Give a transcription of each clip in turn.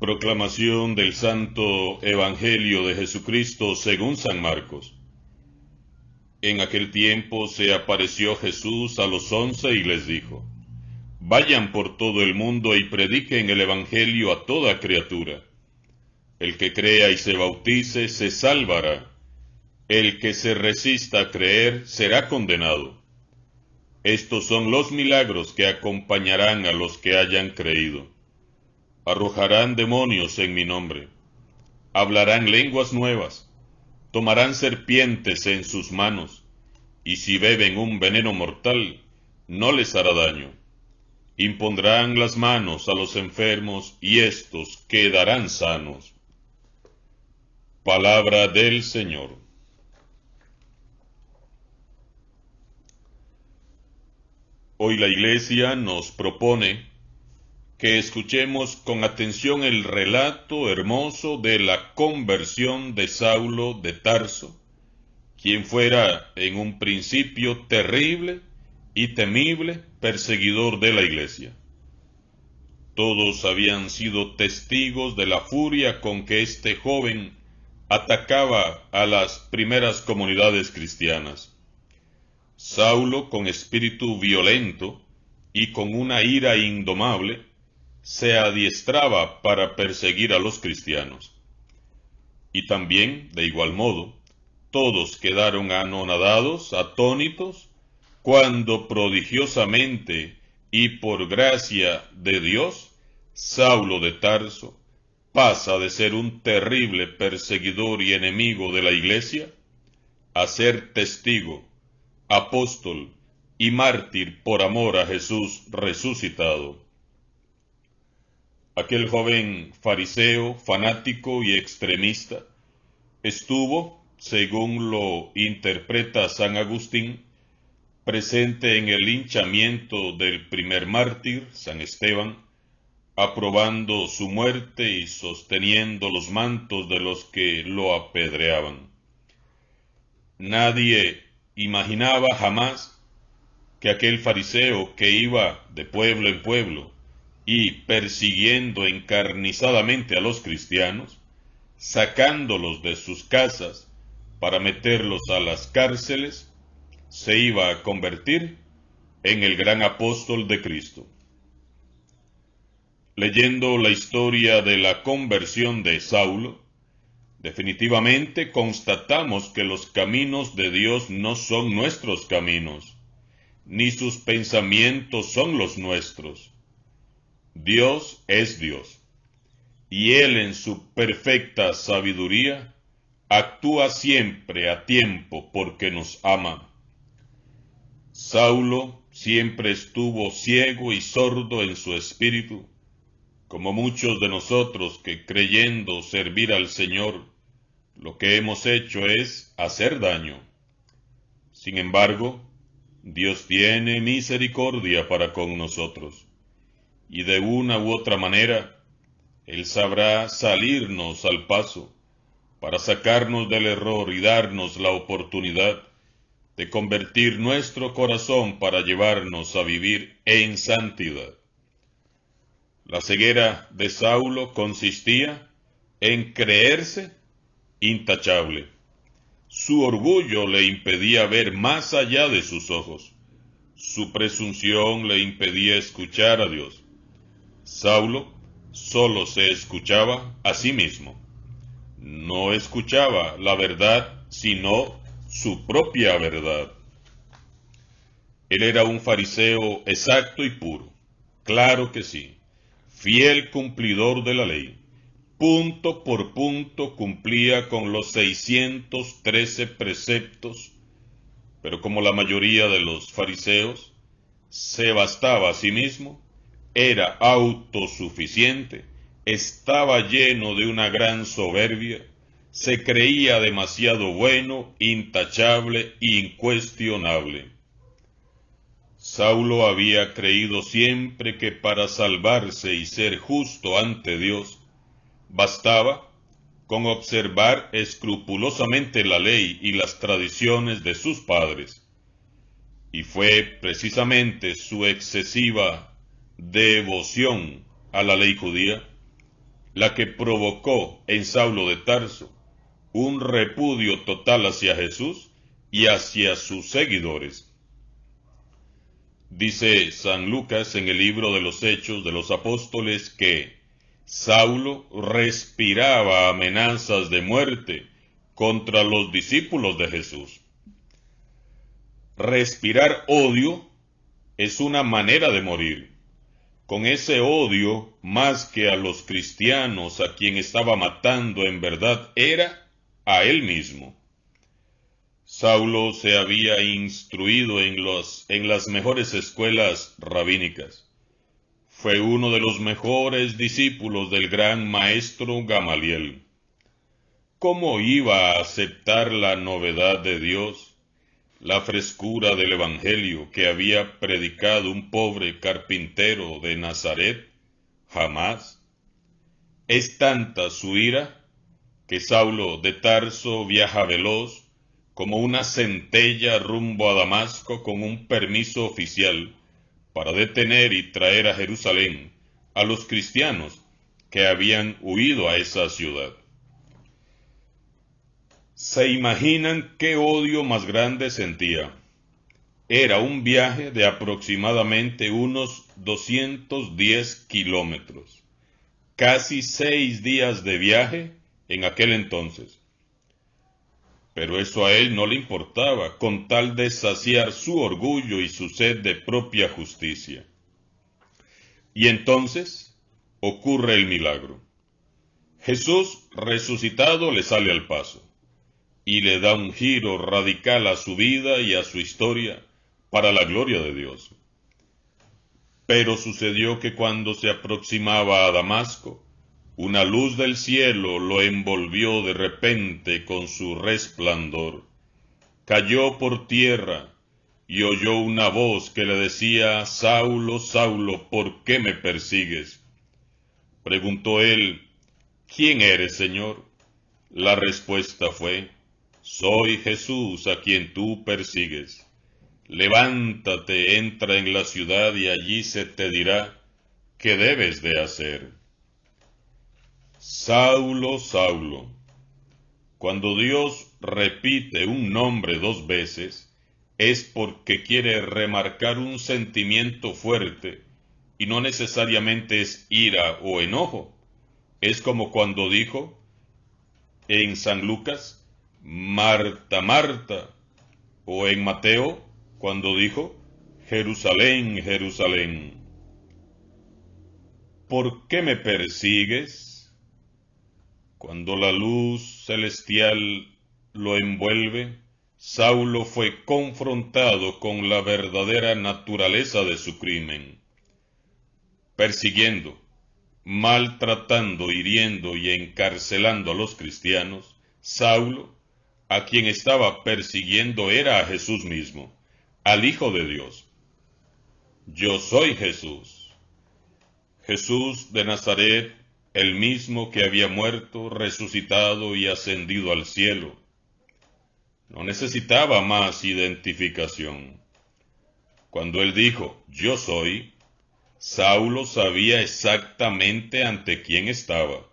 Proclamación del Santo Evangelio de Jesucristo según San Marcos. En aquel tiempo se apareció Jesús a los 11 y les dijo: Vayan por todo el mundo y prediquen el Evangelio a toda criatura. El que crea y se bautice se salvará. El que se resista a creer será condenado. Estos son los milagros que acompañarán a los que hayan creído. Arrojarán demonios en mi nombre, hablarán lenguas nuevas, tomarán serpientes en sus manos, y si beben un veneno mortal, no les hará daño. Impondrán las manos a los enfermos, y éstos quedarán sanos. Palabra del Señor. Hoy la Iglesia nos propone que escuchemos con atención el relato hermoso de la conversión de Saulo de Tarso, quien fuera en un principio terrible y temible perseguidor de la Iglesia. Todos habían sido testigos de la furia con que este joven atacaba a las primeras comunidades cristianas. Saulo, con espíritu violento y con una ira indomable, se adiestraba para perseguir a los cristianos. Y también, de igual modo, todos quedaron anonadados, atónitos, cuando prodigiosamente y por gracia de Dios, Saulo de Tarso pasa de ser un terrible perseguidor y enemigo de la Iglesia a ser testigo, apóstol y mártir por amor a Jesús resucitado. Aquel joven fariseo, fanático y extremista, estuvo, según lo interpreta San Agustín, presente en el linchamiento del primer mártir, San Esteban, aprobando su muerte y sosteniendo los mantos de los que lo apedreaban. Nadie imaginaba jamás que aquel fariseo que iba de pueblo en pueblo y persiguiendo encarnizadamente a los cristianos, sacándolos de sus casas para meterlos a las cárceles, se iba a convertir en el gran apóstol de Cristo. Leyendo la historia de la conversión de Saulo, definitivamente constatamos que los caminos de Dios no son nuestros caminos, ni sus pensamientos son los nuestros. Dios es Dios, y Él en su perfecta sabiduría actúa siempre a tiempo porque nos ama. Saulo siempre estuvo ciego y sordo en su espíritu, como muchos de nosotros que creyendo servir al Señor, lo que hemos hecho es hacer daño. Sin embargo, Dios tiene misericordia para con nosotros, y de una u otra manera, Él sabrá salirnos al paso para sacarnos del error y darnos la oportunidad de convertir nuestro corazón para llevarnos a vivir en santidad. La ceguera de Saulo consistía en creerse intachable. Su orgullo le impedía ver más allá de sus ojos. Su presunción le impedía escuchar a Dios. Saulo solo se escuchaba a sí mismo. No escuchaba la verdad, sino su propia verdad. Él era un fariseo exacto y puro, claro que sí, fiel cumplidor de la ley. Punto por punto cumplía con los 613 preceptos, pero como la mayoría de los fariseos, se bastaba a sí mismo, era autosuficiente, estaba lleno de una gran soberbia, se creía demasiado bueno, intachable e incuestionable. Saulo había creído siempre que para salvarse y ser justo ante Dios, bastaba con observar escrupulosamente la ley y las tradiciones de sus padres. Y fue precisamente su excesiva devoción a la ley judía la que provocó en Saulo de Tarso un repudio total hacia Jesús y hacia sus seguidores. Dice San Lucas en el libro de los Hechos de los Apóstoles que Saulo respiraba amenazas de muerte contra los discípulos de Jesús. Respirar odio es una manera de morir. Con ese odio, más que a los cristianos a quien estaba matando en verdad, era a él mismo. Saulo se había instruido en las mejores escuelas rabínicas. Fue uno de los mejores discípulos del gran maestro Gamaliel. ¿Cómo iba a aceptar la novedad de Dios, la frescura del Evangelio que había predicado un pobre carpintero de Nazaret? Jamás. Es tanta su ira que Saulo de Tarso viaja veloz como una centella rumbo a Damasco con un permiso oficial para detener y traer a Jerusalén a los cristianos que habían huido a esa ciudad. ¿Se imaginan qué odio más grande sentía? Era un viaje de aproximadamente unos 210 kilómetros, casi 6 días de viaje en aquel entonces. Pero eso a él no le importaba, con tal de saciar su orgullo y su sed de propia justicia. Y entonces ocurre el milagro. Jesús resucitado le sale al paso y le da un giro radical a su vida y a su historia para la gloria de Dios. Pero sucedió que cuando se aproximaba a Damasco, una luz del cielo lo envolvió de repente con su resplandor. Cayó por tierra y oyó una voz que le decía: Saulo, Saulo, ¿por qué me persigues? Preguntó él: ¿Quién eres, Señor? La respuesta fue: Soy Jesús a quien tú persigues. Levántate, entra en la ciudad y allí se te dirá qué debes de hacer. Saulo, Saulo. Cuando Dios repite un nombre 2 veces, es porque quiere remarcar un sentimiento fuerte y no necesariamente es ira o enojo. Es como cuando dijo en San Lucas: Marta, Marta, o en Mateo cuando dijo: Jerusalén, Jerusalén, ¿por qué me persigues? Cuando la luz celestial lo envuelve, Saulo fue confrontado con la verdadera naturaleza de su crimen. Persiguiendo, maltratando, hiriendo y encarcelando a los cristianos, Saulo, a quien estaba persiguiendo, era a Jesús mismo, al Hijo de Dios. Yo soy Jesús. Jesús de Nazaret, el mismo que había muerto, resucitado y ascendido al cielo. No necesitaba más identificación. Cuando él dijo: Yo soy, Saulo sabía exactamente ante quién estaba.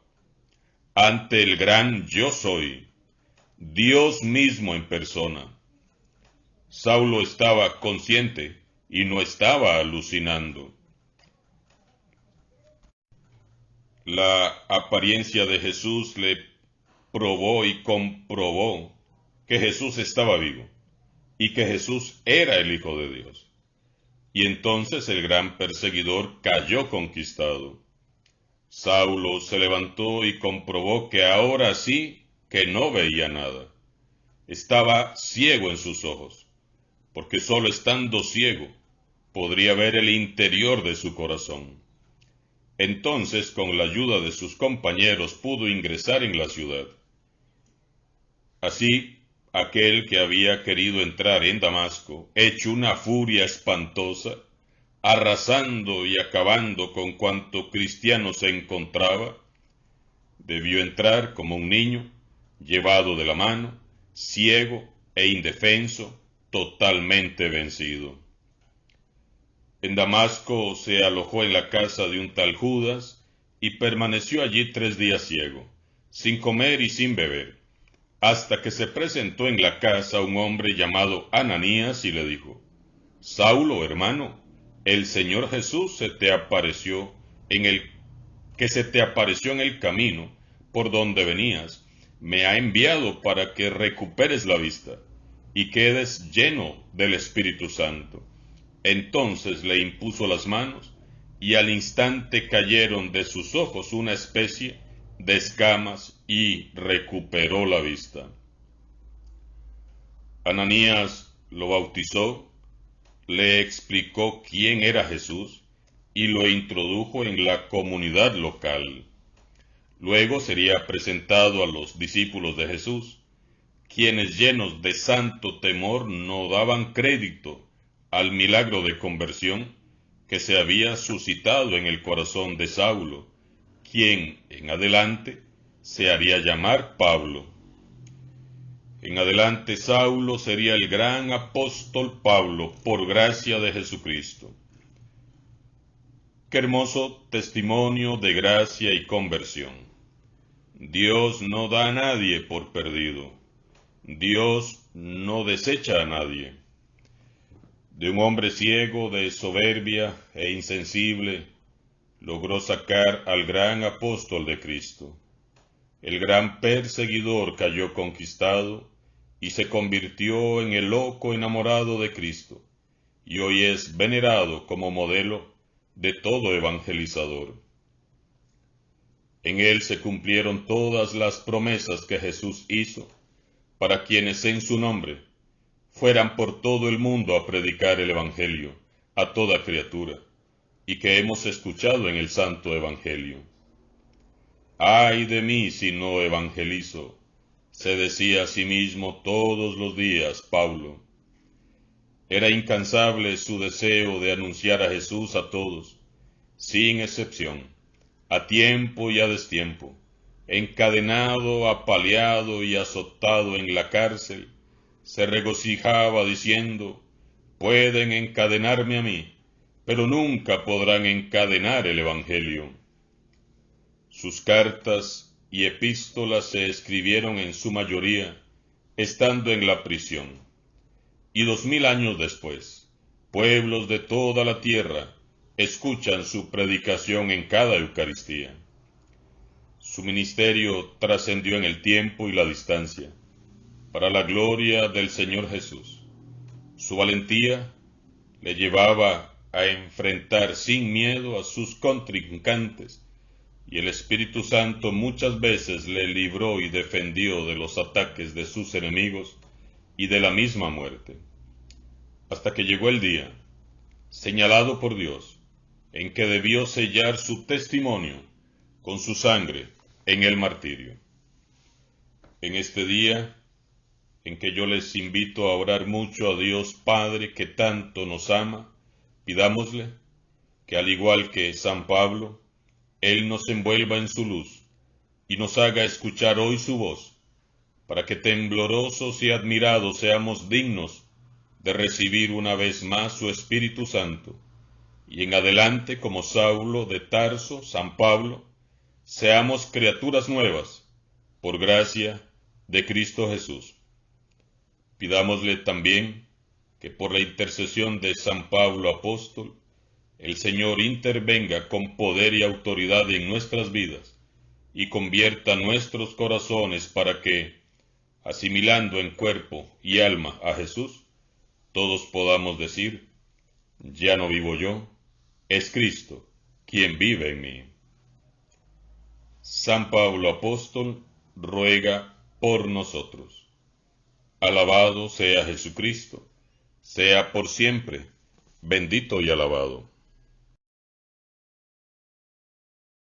Ante el gran Yo soy, Dios mismo en persona. Saulo estaba consciente y no estaba alucinando. La apariencia de Jesús le probó y comprobó que Jesús estaba vivo y que Jesús era el Hijo de Dios. Y entonces el gran perseguidor cayó conquistado. Saulo se levantó y comprobó que ahora sí que no veía nada. Estaba ciego en sus ojos, porque solo estando ciego podría ver el interior de su corazón. Entonces, con la ayuda de sus compañeros, pudo ingresar en la ciudad. Así, aquel que había querido entrar en Damasco, hecho una furia espantosa, arrasando y acabando con cuanto cristiano se encontraba, debió entrar como un niño, llevado de la mano, ciego e indefenso, totalmente vencido. En Damasco se alojó en la casa de un tal Judas, y permaneció allí 3 días ciego, sin comer y sin beber, hasta que se presentó en la casa un hombre llamado Ananías y le dijo: Saulo, hermano, el Señor Jesús se te apareció en el camino por donde venías, me ha enviado para que recuperes la vista y quedes lleno del Espíritu Santo. Entonces le impuso las manos, y al instante cayeron de sus ojos una especie de escamas, y recuperó la vista. Ananías lo bautizó, le explicó quién era Jesús, y lo introdujo en la comunidad local. Luego sería presentado a los discípulos de Jesús, quienes llenos de santo temor no daban crédito al milagro de conversión que se había suscitado en el corazón de Saulo, quien en adelante se haría llamar Pablo. En adelante Saulo sería el gran apóstol Pablo por gracia de Jesucristo. Qué hermoso testimonio de gracia y conversión. Dios no da a nadie por perdido. Dios no desecha a nadie. De un hombre ciego, de soberbia e insensible, logró sacar al gran apóstol de Cristo. El gran perseguidor cayó conquistado y se convirtió en el loco enamorado de Cristo, y hoy es venerado como modelo de todo evangelizador. En él se cumplieron todas las promesas que Jesús hizo para quienes en su nombre fueran por todo el mundo a predicar el Evangelio a toda criatura, y que hemos escuchado en el Santo Evangelio. ¡Ay de mí si no evangelizo!, se decía a sí mismo todos los días Pablo. Era incansable su deseo de anunciar a Jesús a todos, sin excepción, a tiempo y a destiempo, encadenado, apaleado y azotado en la cárcel. Se regocijaba diciendo: pueden encadenarme a mí, pero nunca podrán encadenar el Evangelio. Sus cartas y epístolas se escribieron en su mayoría estando en la prisión, y 2000 años después, pueblos de toda la tierra escuchan su predicación en cada Eucaristía. Su ministerio trascendió en el tiempo y la distancia, para la gloria del Señor Jesús. Su valentía le llevaba a enfrentar sin miedo a sus contrincantes, y el Espíritu Santo muchas veces le libró y defendió de los ataques de sus enemigos y de la misma muerte, hasta que llegó el día, señalado por Dios, en que debió sellar su testimonio con su sangre en el martirio. En este día, en que yo les invito a orar mucho a Dios Padre que tanto nos ama, pidámosle que, al igual que San Pablo, Él nos envuelva en su luz y nos haga escuchar hoy su voz, para que temblorosos y admirados seamos dignos de recibir una vez más su Espíritu Santo, y en adelante, como Saulo de Tarso, San Pablo, seamos criaturas nuevas, por gracia de Cristo Jesús. Pidámosle también que, por la intercesión de San Pablo apóstol, el Señor intervenga con poder y autoridad en nuestras vidas y convierta nuestros corazones para que, asimilando en cuerpo y alma a Jesús, todos podamos decir: ya no vivo yo, es Cristo quien vive en mí. San Pablo apóstol ruega por nosotros. Alabado sea Jesucristo, sea por siempre bendito y alabado.